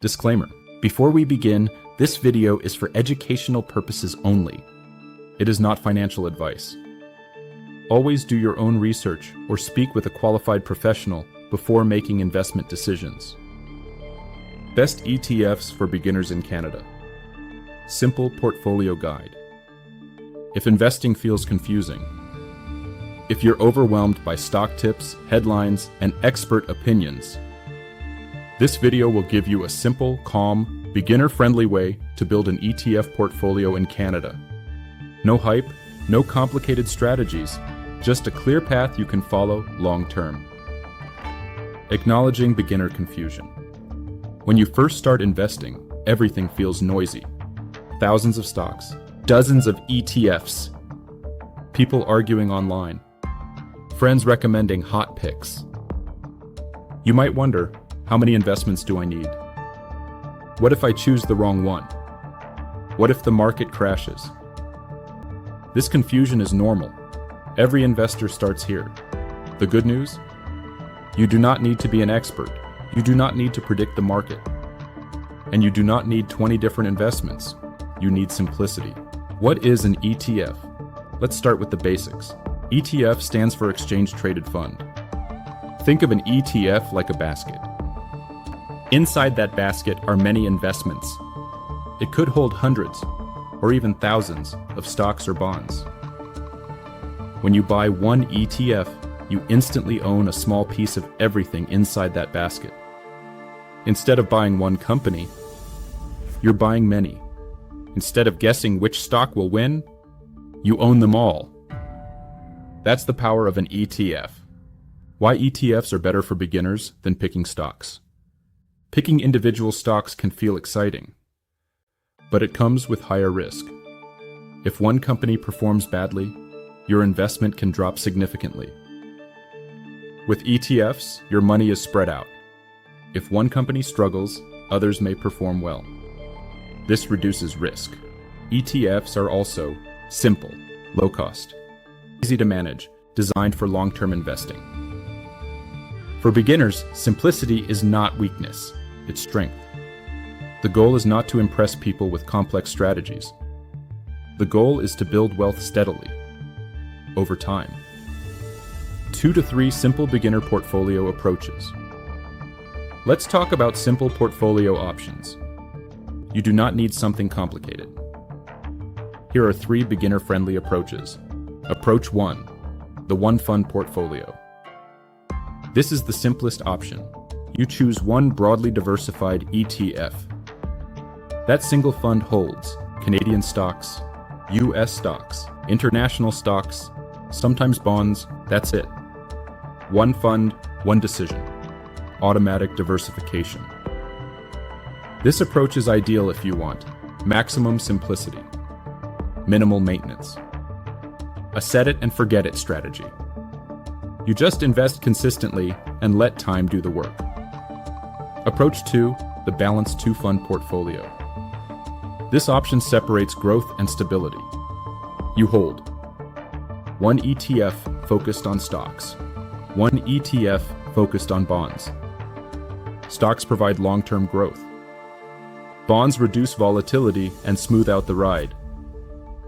Disclaimer: before we begin, this video is for educational purposes only. It is not financial advice. Always do your own research or speak with a qualified professional before making investment decisions. Best ETFs for beginners in Canada. Simple portfolio guide. If investing feels confusing, if you're overwhelmed by stock tips, headlines, and expert opinions, this video will give you a simple, calm, beginner-friendly way to build an ETF portfolio in Canada. No hype, no complicated strategies, just a clear path you can follow long-term. Acknowledging beginner confusion. When you first start investing, everything feels noisy. Thousands of stocks, dozens of ETFs, people arguing online, friends recommending hot picks. You might wonder, how many investments do I need? What if I choose the wrong one? What if the market crashes? This confusion is normal. Every investor starts here. The good news? You do not need to be an expert. You do not need to predict the market. And you do not need 20 different investments. You need simplicity. What is an ETF? Let's start with the basics. ETF stands for Exchange Traded Fund. Think of an ETF like a basket. Inside that basket are many investments. It could hold hundreds or even thousands of stocks or bonds. When you buy one ETF, you instantly own a small piece of everything inside that basket. Instead of buying one company, you're buying many. Instead of guessing which stock will win, you own them all. That's the power of an ETF. Why ETFs are better for beginners than picking stocks. Picking individual stocks can feel exciting, but it comes with higher risk. If one company performs badly, your investment can drop significantly. With ETFs, your money is spread out. If one company struggles, others may perform well. This reduces risk. ETFs are also simple, low cost, easy to manage, designed for long-term investing. For beginners, simplicity is not weakness, it's strength. The goal is not to impress people with complex strategies. The goal is to build wealth steadily, over time. 2 to 3 simple beginner portfolio approaches. Let's talk about simple portfolio options. You do not need something complicated. Here are 3 beginner-friendly approaches. Approach 1, the one fund portfolio. This is the simplest option. You choose one broadly diversified ETF. That single fund holds Canadian stocks, US stocks, international stocks, sometimes bonds. That's it. One fund, one decision. Automatic diversification. This approach is ideal if you want maximum simplicity, minimal maintenance, a set it and forget it strategy. You just invest consistently and let time do the work. Approach 2, the balanced 2-fund portfolio. This option separates growth and stability. You hold one ETF focused on stocks, one ETF focused on bonds. Stocks provide long-term growth. Bonds reduce volatility and smooth out the ride.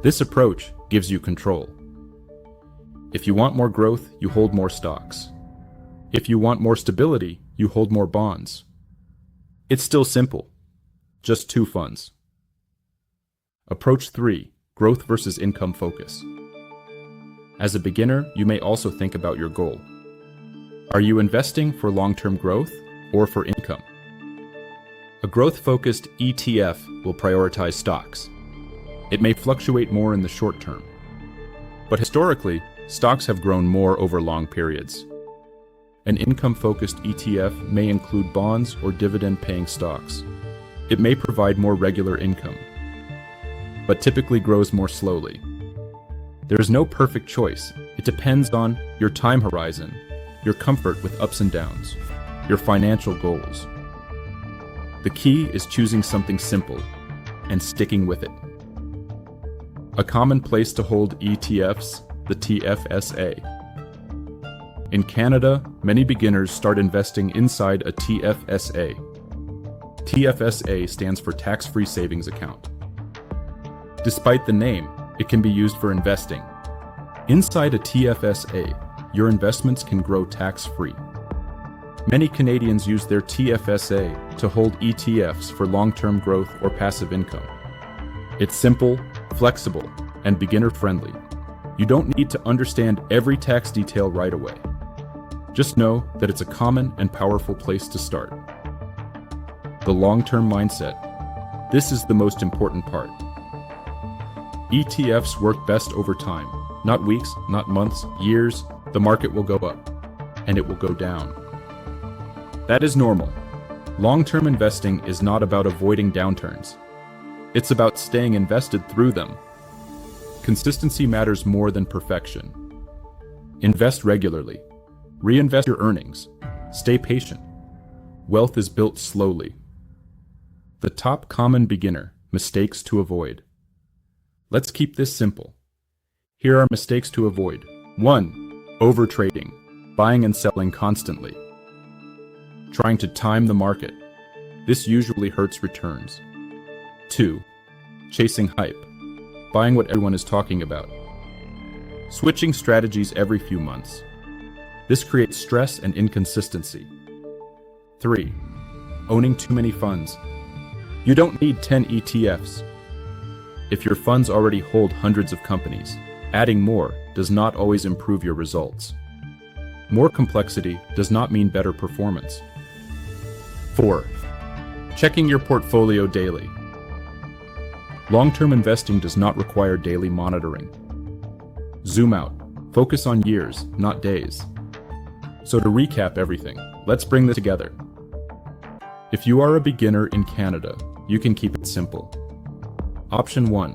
This approach gives you control. If you want more growth, you hold more stocks. If you want more stability, you hold more bonds. It's still simple, just 2 funds. Approach 3, growth versus income focus. As a beginner, you may also think about your goal. Are you investing for long-term growth or for income? A growth-focused ETF will prioritize stocks. It may fluctuate more in the short term, but historically, stocks have grown more over long periods. An income-focused ETF may include bonds or dividend-paying stocks. It may provide more regular income, but typically grows more slowly. There is no perfect choice. It depends on your time horizon, your comfort with ups and downs, your financial goals. The key is choosing something simple and sticking with it. A common place to hold ETFs, the TFSA. In Canada, many beginners start investing inside a TFSA. TFSA stands for Tax-Free Savings Account. Despite the name, it can be used for investing. Inside a TFSA, your investments can grow tax-free. Many Canadians use their TFSA to hold ETFs for long-term growth or passive income. It's simple, flexible, and beginner-friendly. You don't need to understand every tax detail right away. Just know that it's a common and powerful place to start. The long-term mindset. This is the most important part. ETFs work best over time. Not weeks, not months, years. The market will go up, and it will go down. That is normal. Long-term investing is not about avoiding downturns. It's about staying invested through them. Consistency matters more than perfection. Invest regularly. Reinvest your earnings. Stay patient. Wealth is built slowly. The top common beginner mistakes to avoid. Let's keep this simple. Here are mistakes to avoid. 1. Overtrading, buying and selling constantly. Trying to time the market. This usually hurts returns. 2. Chasing hype, buying what everyone is talking about. Switching strategies every few months. This creates stress and inconsistency. 3. Owning too many funds. You don't need 10 ETFs. If your funds already hold hundreds of companies, adding more does not always improve your results. More complexity does not mean better performance. 4. Checking your portfolio daily. Long-term investing does not require daily monitoring. Zoom out. Focus on years, not days. So to recap everything, let's bring this together. If you are a beginner in Canada, you can keep it simple. Option 1.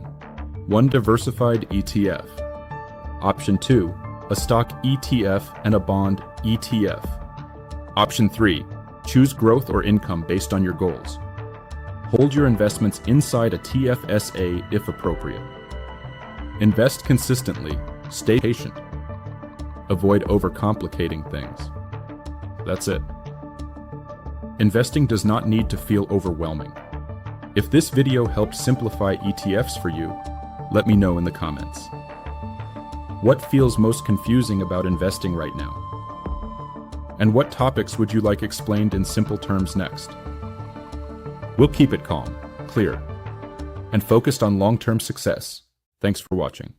One diversified ETF. Option 2. A stock ETF and a bond ETF. Option 3. Choose growth or income based on your goals. Hold your investments inside a TFSA if appropriate. Invest consistently. Stay patient. Avoid overcomplicating things. That's it. Investing does not need to feel overwhelming. If this video helped simplify ETFs for you, let me know in the comments. What feels most confusing about investing right now? And what topics would you like explained in simple terms next? We'll keep it calm, clear, and focused on long-term success. Thanks for watching.